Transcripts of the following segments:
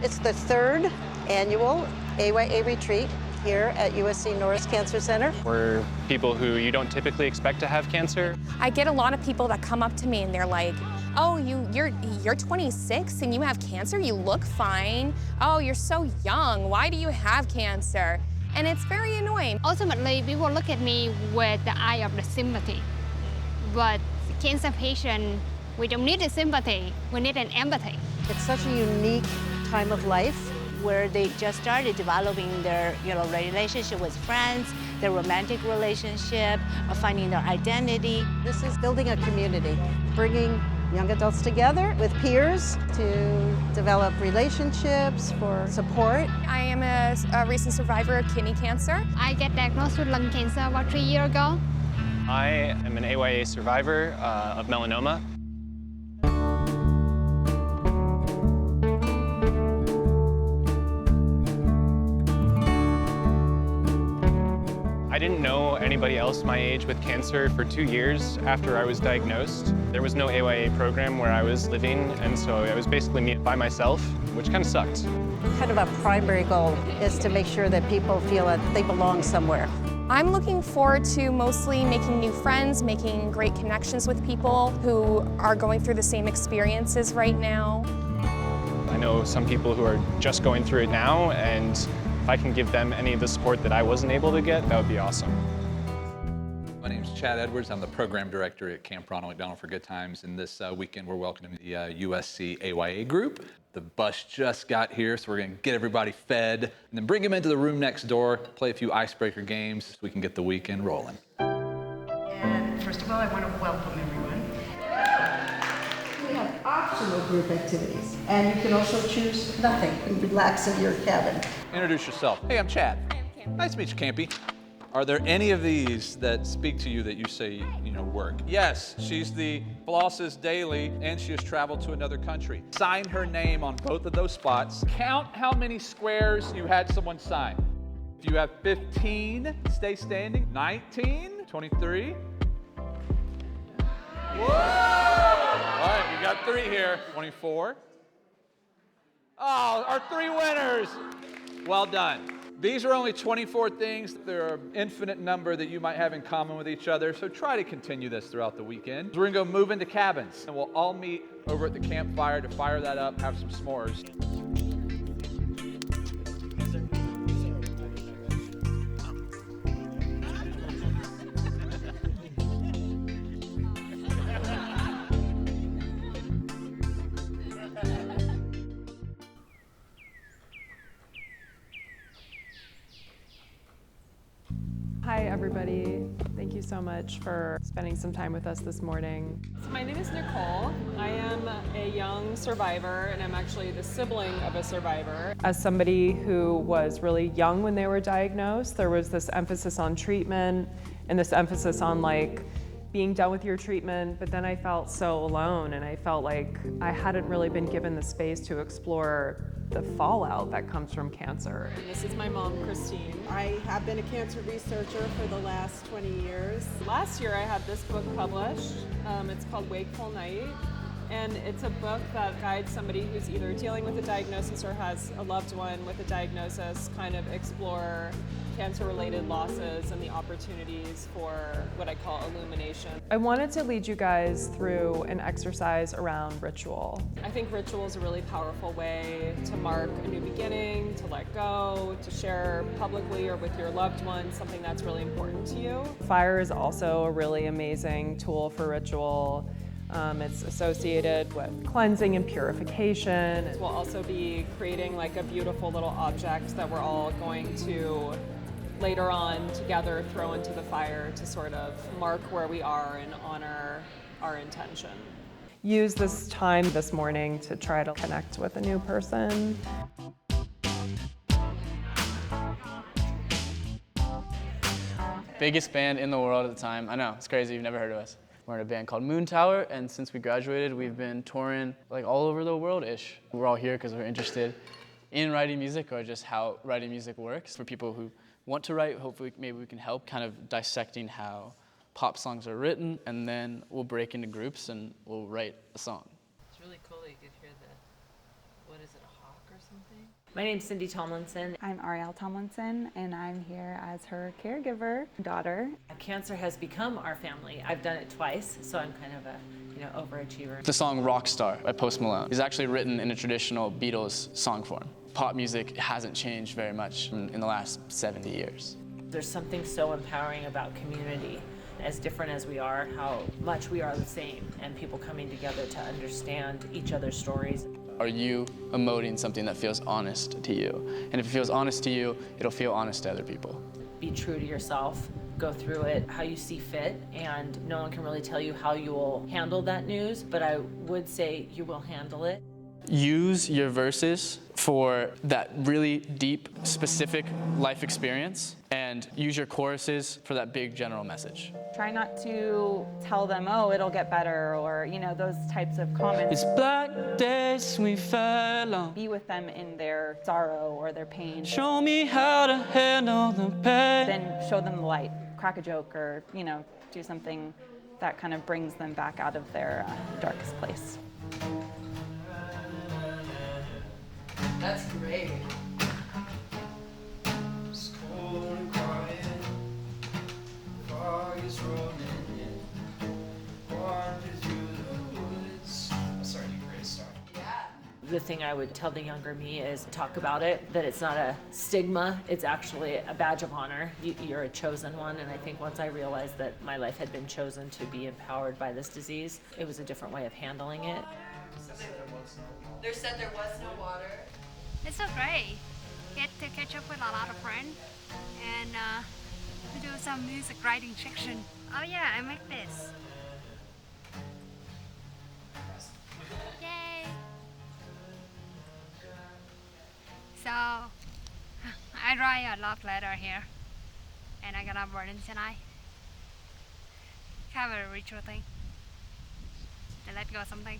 It's the third annual AYA Retreat here at USC Norris Cancer Center. We're people who you don't typically expect to have cancer. I get a lot of people that come up to me and they're like, oh, you're 26 and you have cancer? You look fine. Oh, you're so young. Why do you have cancer? And it's very annoying. Ultimately, people look at me with the eye of the sympathy. But cancer patient, we don't need a sympathy, we need an empathy. It's such a unique time of life where they just started developing their relationship with friends, their romantic relationship, finding their identity. This is building a community, bringing young adults together with peers to develop relationships for support. I am a recent survivor of kidney cancer. I get diagnosed with lung cancer about 3 years ago. I am an AYA survivor of melanoma. I didn't know anybody else my age with cancer for 2 years after I was diagnosed. There was no AYA program where I was living, and so I was basically me by myself, which kind of sucked. Kind of a primary goal is to make sure that people feel that they belong somewhere. I'm looking forward to mostly making new friends, making great connections with people who are going through the same experiences right now. I know some people who are just going through it now, and if I can give them any of the support that I wasn't able to get, that would be awesome. My name is Chad Edwards. I'm the program director at Camp Ronald McDonald for Good Times, and this weekend we're welcoming the USC AYA group. The bus just got here, so we're going to get everybody fed, and then bring them into the room next door, play a few icebreaker games so we can get the weekend rolling. And first of all, I want to welcome everyone. We have optional group activities, and you can also choose nothing and relax in your cabin. Introduce yourself. Hey, I'm Chad. Nice to meet you, Campy. Are there any of these that speak to you that you say, work? Yes, she's the flosses daily, and she has traveled to another country. Sign her name on both of those spots. Count how many squares you had someone sign. If you have 15, stay standing. 19, 23. Whoa! All right, we got 3 here. 24. Oh, our 3 winners. Well done. These are only 24 things. There are an infinite number that you might have in common with each other, so try to continue this throughout the weekend. We're gonna go move into cabins, and we'll all meet over at the campfire to fire that up, have some s'mores. Hi everybody, thank you so much for spending some time with us this morning. So my name is Nicole. I am a young survivor, and I'm actually the sibling of a survivor. As somebody who was really young when they were diagnosed, there was this emphasis on treatment and this emphasis on being done with your treatment, but then I felt so alone, and I felt like I hadn't really been given the space to explore the fallout that comes from cancer. And this is my mom, Christine. I have been a cancer researcher for the last 20 years. Last year I had this book published. It's called Wakeful Night, and it's a book that guides somebody who's either dealing with a diagnosis or has a loved one with a diagnosis, kind of explore cancer-related losses and the opportunities for what I call illumination. I wanted to lead you guys through an exercise around ritual. I think ritual is a really powerful way to mark a new beginning, to let go, to share publicly or with your loved one something that's really important to you. Fire is also a really amazing tool for ritual. It's associated with cleansing and purification. We'll also be creating a beautiful little object that we're all going to later on together throw into the fire to sort of mark where we are and honor our intention. Use this time this morning to try to connect with a new person. Biggest band in the world at the time. I know, it's crazy, you've never heard of us. We're in a band called Moon Tower, and since we graduated, we've been touring all over the world-ish. We're all here because we're interested in writing music or just how writing music works. For people who want to write, hopefully maybe we can help kind of dissecting how pop songs are written, and then we'll break into groups and we'll write a song. It's really cool that you could hear the, what is it, a hawk or something. My name's Cindy Tomlinson. I'm Ariel Tomlinson, and I'm here as her caregiver daughter. Cancer has become our family. I've done it twice, so I'm kind of a overachiever. The song Rockstar by Post Malone is actually written in a traditional Beatles song form. Pop music hasn't changed very much in the last 70 years. There's something so empowering about community. As different as we are, how much we are the same, and people coming together to understand each other's stories. Are you emoting something that feels honest to you? And if it feels honest to you, it'll feel honest to other people. Be true to yourself. Go through it how you see fit, and no one can really tell you how you will handle that news, but I would say you will handle it. Use your verses for that really deep, specific life experience, and use your choruses for that big general message. Try not to tell them, oh, it'll get better, or, those types of comments. It's black days we fell on. Be with them in their sorrow or their pain. Show me how to handle the pain. Then show them the light. Crack a joke or, do something that kind of brings them back out of their darkest place. That's great. The thing I would tell the younger me is talk about it, that it's not a stigma, it's actually a badge of honor. You're a chosen one, and I think once I realized that my life had been chosen to be empowered by this disease, it was a different way of handling it. They said there was no water. It's so great. Get to catch up with a lot of friends and do some music writing section. Oh yeah, I make this. Yay! So I write a love letter here, and I gonna burn it tonight. Kind of a ritual thing. To let go of something.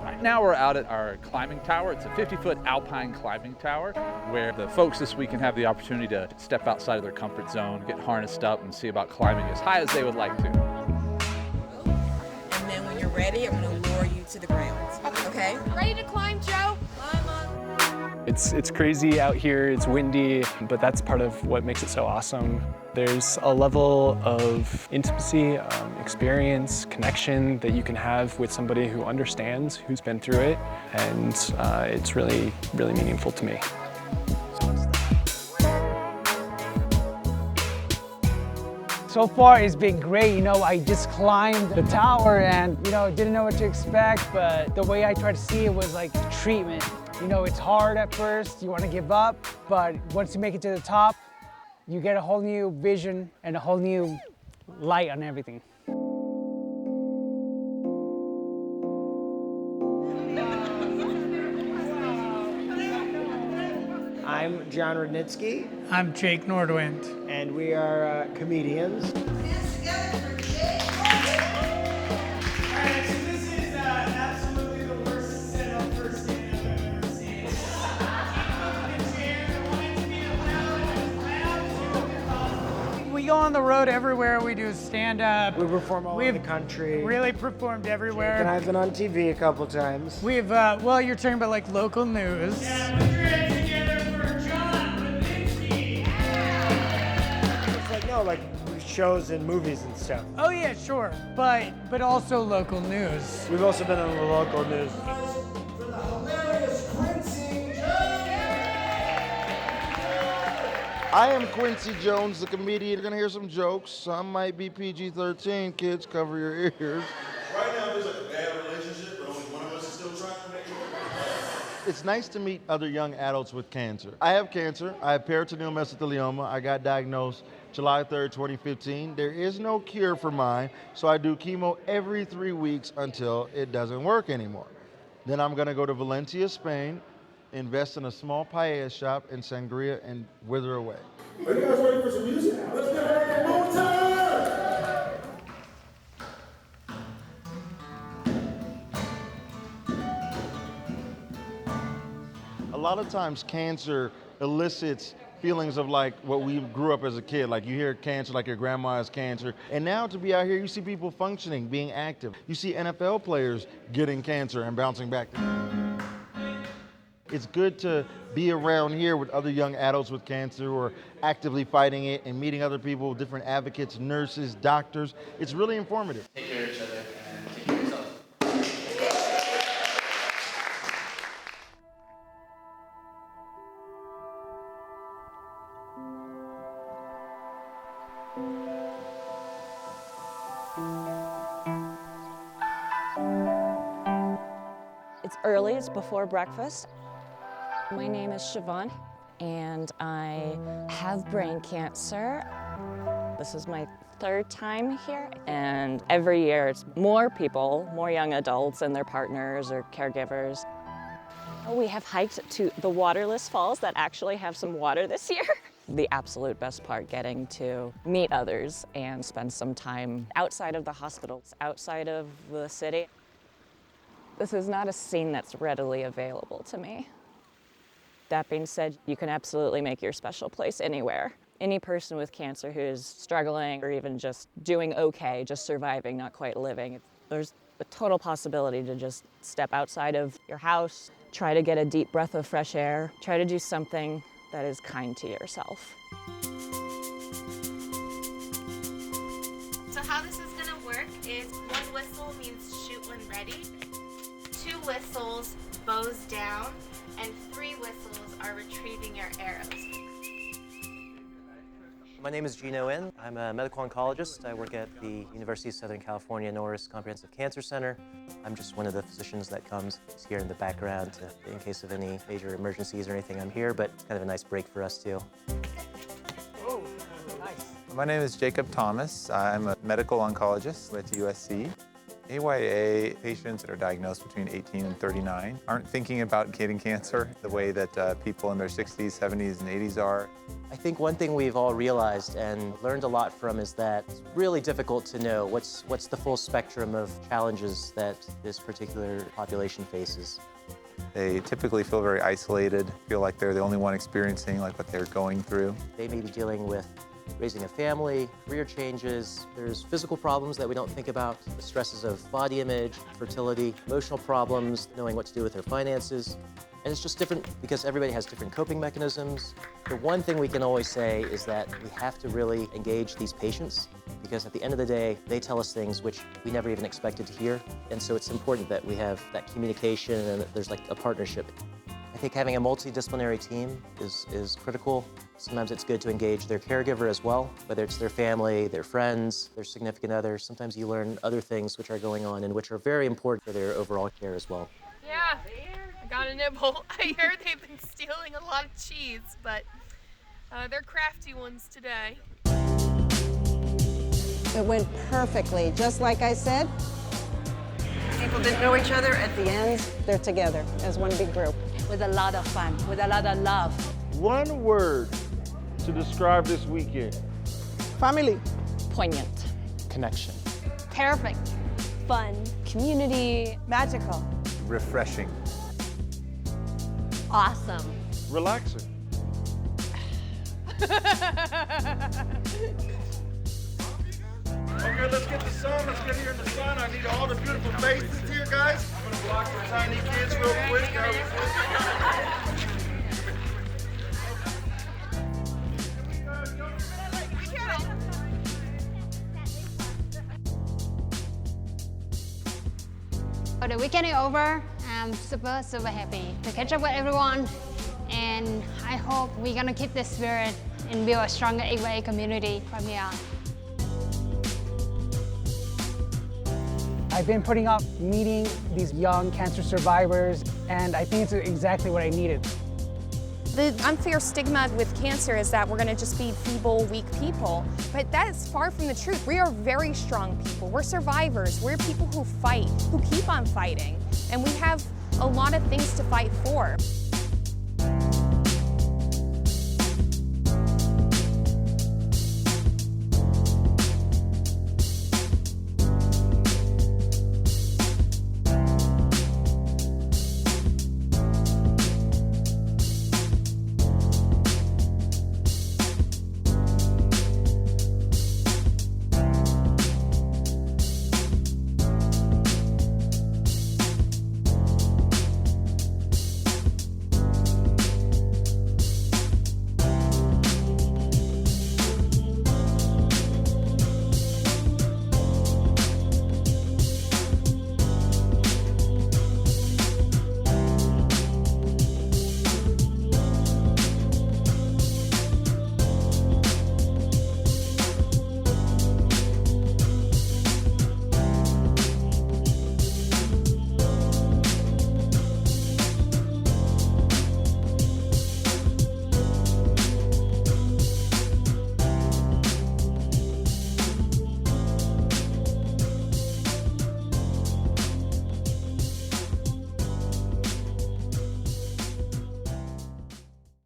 Right now we're out at our climbing tower. It's a 50-foot alpine climbing tower where the folks this week can have the opportunity to step outside of their comfort zone, get harnessed up, and see about climbing as high as they would like to. And then when you're ready, I'm going to lower you to the ground. Okay? Ready to climb, Joe? Climb on. It's crazy out here, it's windy, but that's part of what makes it so awesome. There's a level of intimacy, experience, connection that you can have with somebody who understands, who's been through it, and it's really, really meaningful to me. So far, it's been great. I just climbed the tower and, didn't know what to expect, but the way I tried to see it was like treatment. It's hard at first, you want to give up, but once you make it to the top, you get a whole new vision and a whole new light on everything. I'm John Rudnitsky. I'm Jake Nordwind. And we are comedians. We go on the road everywhere. We do stand-up. We perform all over the country. Really performed everywhere. And I've been on TV a couple times. We've, well, you're talking about like local news. Yeah, put your hands together for John Rudnitsky. It's like, no, like shows and movies and stuff. Oh yeah, sure. But also local news. We've also been on the local news. For the hilarious Quincy I am Quincy Jones, the comedian. You're gonna hear some jokes. Some might be PG-13. Kids, cover your ears. Right now, there's like a bad relationship, but only one of us is still trying to make it work. It's nice to meet other young adults with cancer. I have cancer. I have peritoneal mesothelioma. I got diagnosed July 3rd, 2015. There is no cure for mine, so I do chemo every 3 weeks until it doesn't work anymore. Then I'm gonna go to Valencia, Spain, invest in a small paella shop in Sangria, and wither away. Are you guys ready for some music? Let's get more time! A lot of times cancer elicits feelings of like what we grew up as a kid. Like you hear cancer, like your grandma has cancer. And now to be out here, you see people functioning, being active. You see NFL players getting cancer and bouncing back. It's good to be around here with other young adults with cancer who are actively fighting it and meeting other people, different advocates, nurses, doctors. It's really informative. Take care of each other and take care of yourself. It's early, it's before breakfast. My name is Siobhan, and I have brain cancer. This is my third time here, and every year it's more people, more young adults and their partners or caregivers. We have hiked to the waterless falls that actually have some water this year. The absolute best part, getting to meet others and spend some time outside of the hospitals, outside of the city. This is not a scene that's readily available to me. That being said, you can absolutely make your special place anywhere. Any person with cancer who is struggling or even just doing okay, just surviving, not quite living, there's a total possibility to just step outside of your house, try to get a deep breath of fresh air, try to do something that is kind to yourself. So how this is gonna work is 1 whistle means shoot when ready, 2 whistles, bows down, and 3 whistles are retrieving your arrows. My name is Gino In. I'm a medical oncologist. I work at the University of Southern California Norris Comprehensive Cancer Center. I'm just one of the physicians that comes here in the background in case of any major emergencies or anything. I'm here, but it's kind of a nice break for us too. Oh, nice. My name is Jacob Thomas. I'm a medical oncologist with USC. AYA patients that are diagnosed between 18 and 39 aren't thinking about getting cancer the way that people in their 60s, 70s, and 80s are. I think one thing we've all realized and learned a lot from is that it's really difficult to know what's the full spectrum of challenges that this particular population faces. They typically feel very isolated, feel like they're the only one experiencing like what they're going through. They may be dealing with raising a family, career changes. There's physical problems that we don't think about, the stresses of body image, fertility, emotional problems, knowing what to do with their finances. And it's just different because everybody has different coping mechanisms. The one thing we can always say is that we have to really engage these patients because at the end of the day, they tell us things which we never even expected to hear. And so it's important that we have that communication and that there's like a partnership. I think having a multidisciplinary team is critical. Sometimes it's good to engage their caregiver as well, whether it's their family, their friends, their significant others. Sometimes you learn other things which are going on and which are very important for their overall care as well. Yeah, I got a nibble. I heard they've been stealing a lot of cheese, but they're crafty ones today. It went perfectly, just like I said. People didn't know each other. At the end, they're together as one big group. With a lot of fun, with a lot of love. One word to describe this weekend. Family. Poignant. Connection. Perfect. Fun. Community. Magical. Refreshing. Awesome. Relaxing. Okay, let's get the sun. Let's get here in the sun. I need all the beautiful faces here, guys. I'm gonna block the tiny kids real quick. The weekend is over. I'm super, super happy to catch up with everyone. And I hope we're gonna keep this spirit and build a stronger AYA community from here on. I've been putting off meeting these young cancer survivors, and I think it's exactly what I needed. The unfair stigma with cancer is that we're going to just be feeble, weak people. But that is far from the truth. We are very strong people. We're survivors. We're people who fight, who keep on fighting. And we have a lot of things to fight for.